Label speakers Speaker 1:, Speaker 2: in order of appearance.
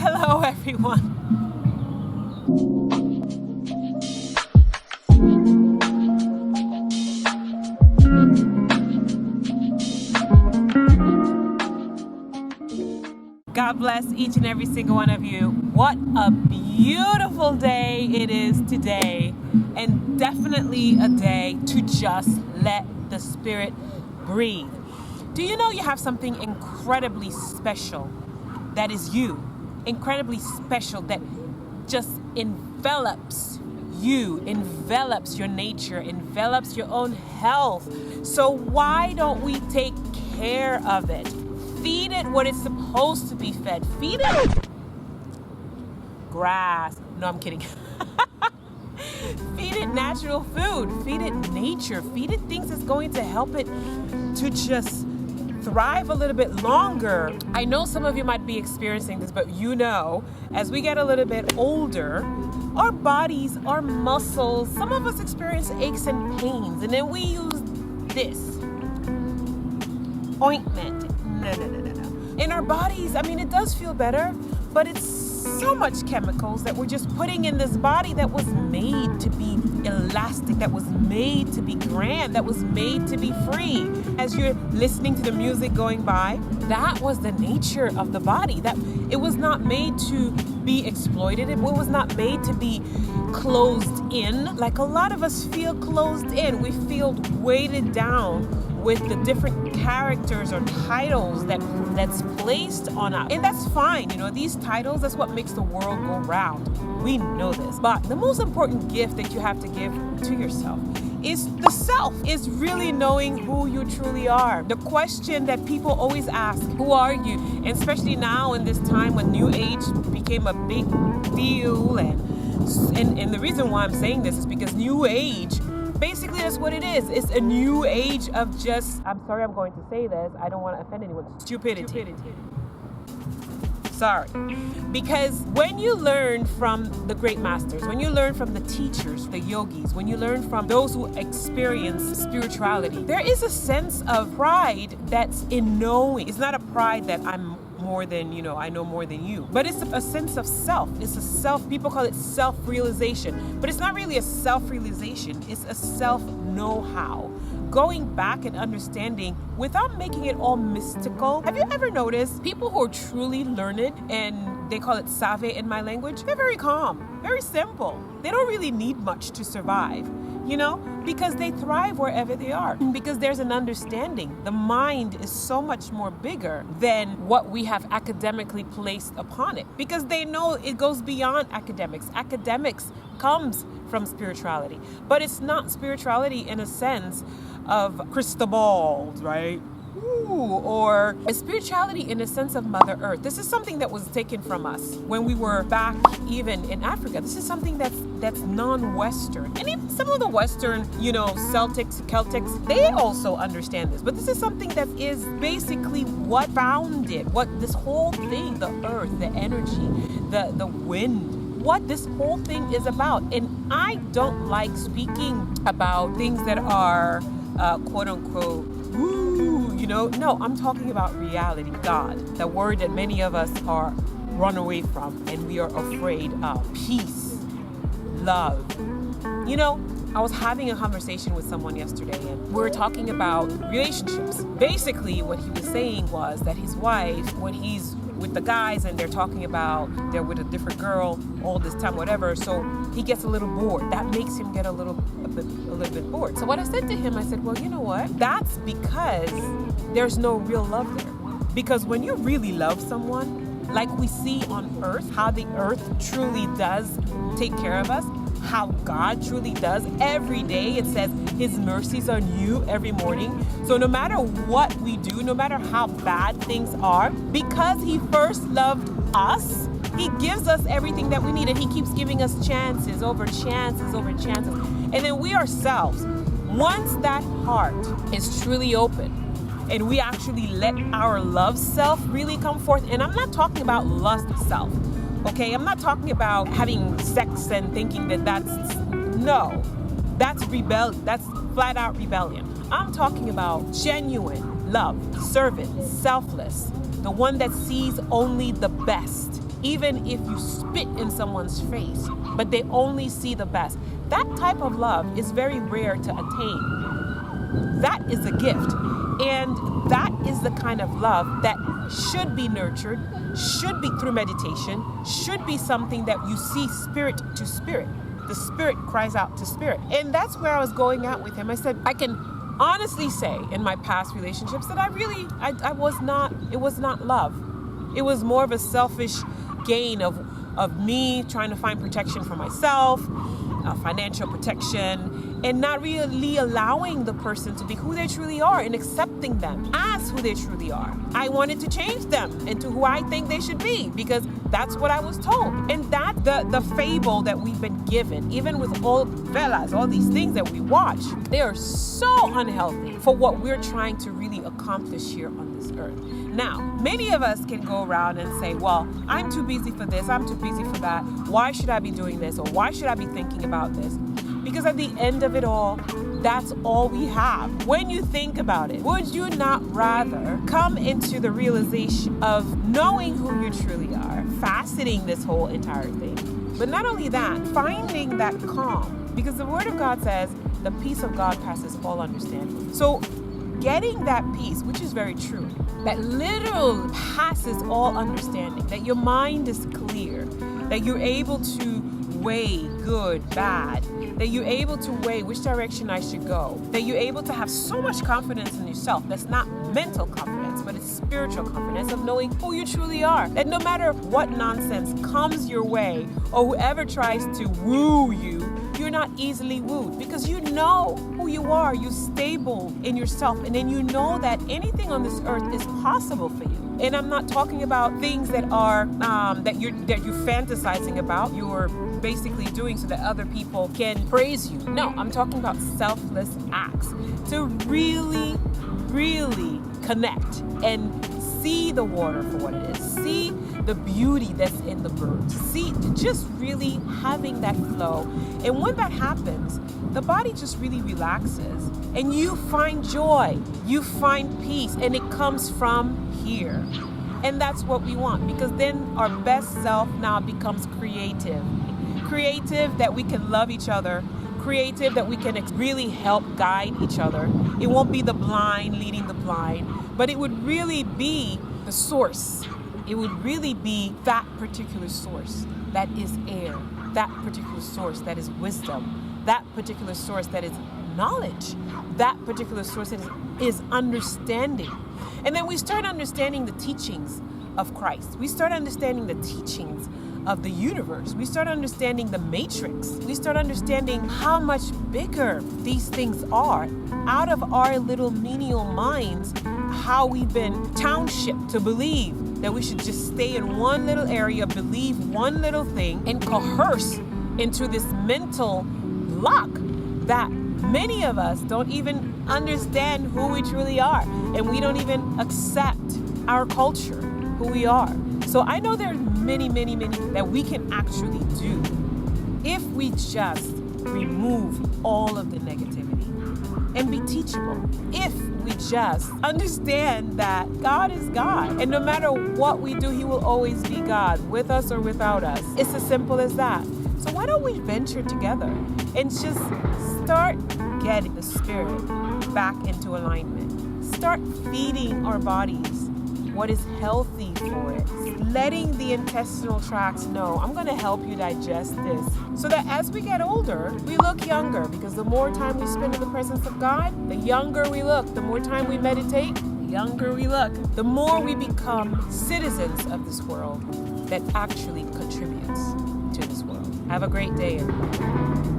Speaker 1: Hello, everyone. God bless each and every single one of you. What a beautiful day it is today, and definitely a day to just let the Spirit breathe. Do you know you have something incredibly special that is you? Incredibly special that just envelops you, envelops your nature, envelops your own health. So why don't we take care of it? Feed it what it's supposed to be fed. Feed it grass. No, I'm kidding. Feed it natural food. Feed it nature. Feed it things that's going to help it to just thrive a little bit longer. I know some of you might be experiencing this, but you know, as we get a little bit older, our bodies, our muscles, some of us experience aches and pains, and then we use this ointment. No. In our bodies, I mean, it does feel better, but it's so much chemicals that we're just putting in this body that was made to be elastic, that was made to be grand, that was made to be free. As you're listening to the music going by, that was the nature of the body. That it was not made to be exploited. It was not made to be closed in. Like a lot of us feel closed in. We feel weighted down with the different characters or titles that's placed on us. And that's fine. You know, these titles, that's what makes the world go round. We know this. But the most important gift that you have to give to yourself is the self, is really knowing who you truly are. The question that people always ask, who are you? And especially now in this time when New Age became a big deal. And the reason why I'm saying this is because New Age, basically, that's what it is. It's a new age of just, I'm sorry I'm going to say this, I don't want to offend anyone, stupidity. Sorry. Because when you learn from the great masters, when you learn from the teachers, the yogis, when you learn from those who experience spirituality, there is a sense of pride that's in knowing. It's not a pride that I'm more than, I know more than you. But it's a sense of self. It's a self, people call it self-realization. But it's not really a self-realization. It's a self-know-how. Going back and understanding without making it all mystical. Have you ever noticed people who are truly learned, and they call it save in my language, they're very calm, very simple. They don't really need much to survive. Because they thrive wherever they are. Because there's an understanding. The mind is so much more bigger than what we have academically placed upon it. Because they know it goes beyond academics. Academics comes from spirituality. But it's not spirituality in a sense of crystal balls, right? Or a spirituality in a sense of Mother Earth. This is something that was taken from us when we were back even in Africa. This is something that's non-Western. And even some of the Western, Celtics, they also understand this. But this is something that is basically what founded, what this whole thing, the earth, the energy, the wind, what this whole thing is about. And I don't like speaking about things that are quote unquote no, I'm talking about reality, God, the word that many of us are run away from and we are afraid of. Peace, love. I was having a conversation with someone yesterday and we were talking about relationships. Basically, what he was saying was that his wife, when he's with the guys and they're talking about they're with a different girl all this time, whatever, so he gets a little bored. That makes him get a little bit bored. So what I said to him, I said, well, you know what? That's because there's no real love there. Because when you really love someone, like we see on earth, how the earth truly does take care of us, how God truly does every day. It says his mercies are new every morning. So no matter what we do, no matter how bad things are, because he first loved us, he gives us everything that we need, and he keeps giving us chances over chances over chances. And then we ourselves, once that heart is truly open and we actually let our love self really come forth, and I'm not talking about lust self, okay? I'm not talking about having sex and thinking that's flat out rebellion. I'm talking about genuine love, servant, selfless, the one that sees only the best even if you spit in someone's face, but they only see the best. That type of love is very rare to attain. That is a gift. And that is the kind of love that should be nurtured, should be through meditation, should be something that you see spirit to spirit. The spirit cries out to spirit. And that's where I was going at with him. I said, I can honestly say in my past relationships that it was not love. It was more of a selfish gain of me trying to find protection for myself, financial protection, and not really allowing the person to be who they truly are and accepting them as who they truly are. I wanted to change them into who I think they should be because that's what I was told. And that the fable that we've been given, even with all fellas, all these things that we watch, they are so unhealthy for what we're trying to really accomplish here on this earth. Now, many of us can go around and say, well, I'm too busy for this, I'm too busy for that. Why should I be doing this? Or why should I be thinking about this? Because at the end of it all, that's all we have. When you think about it, would you not rather come into the realization of knowing who you truly are, faceting this whole entire thing? But not only that, finding that calm. Because the Word of God says, the peace of God passes all understanding. So getting that peace, which is very true, that literally passes all understanding, that your mind is clear, that you're able to weigh good, bad, that you're able to weigh which direction I should go, that you're able to have so much confidence in yourself. That's not mental confidence, but it's spiritual confidence of knowing who you truly are. That no matter what nonsense comes your way or whoever tries to woo you, you're not easily wooed because you know who you are. You're stable in yourself, and then you know that anything on this earth is possible for you. And I'm not talking about things that are that you're fantasizing about. You're basically doing so that other people can praise you. No, I'm talking about selfless acts to really, really connect and see the water for what it is. See the beauty that's in the birds. See, just really having that flow. And when that happens, the body just really relaxes and you find joy, you find peace, and it comes from here. And that's what we want, because then our best self now becomes creative. Creative that we can love each other, creative that we can really help guide each other. It won't be the blind leading the blind, but it would really be the source. It would really be that particular source that is air, that particular source that is wisdom, that particular source that is knowledge, that particular source that is understanding. And then we start understanding the teachings of Christ. We start understanding the teachings of the universe. We start understanding the matrix. We start understanding how much bigger these things are out of our little menial minds, how we've been townshipped to believe that we should just stay in one little area, believe one little thing, and coerce into this mental lock that many of us don't even understand who we truly are, and we don't even accept our culture, who we are. So I know there's many that we can actually do if we just remove all of the negativity and be teachable. If we just understand that God is God, and no matter what we do, He will always be God, with us or without us. It's as simple as that. So why don't we venture together and just start getting the spirit back into alignment. Start feeding our bodies what is healthy for it. Letting the intestinal tracts know, I'm going to help you digest this. So that as we get older, we look younger, because the more time we spend in the presence of God, the younger we look. The more time we meditate, the younger we look. The more we become citizens of this world that actually contributes to this world. Have a great day, everyone.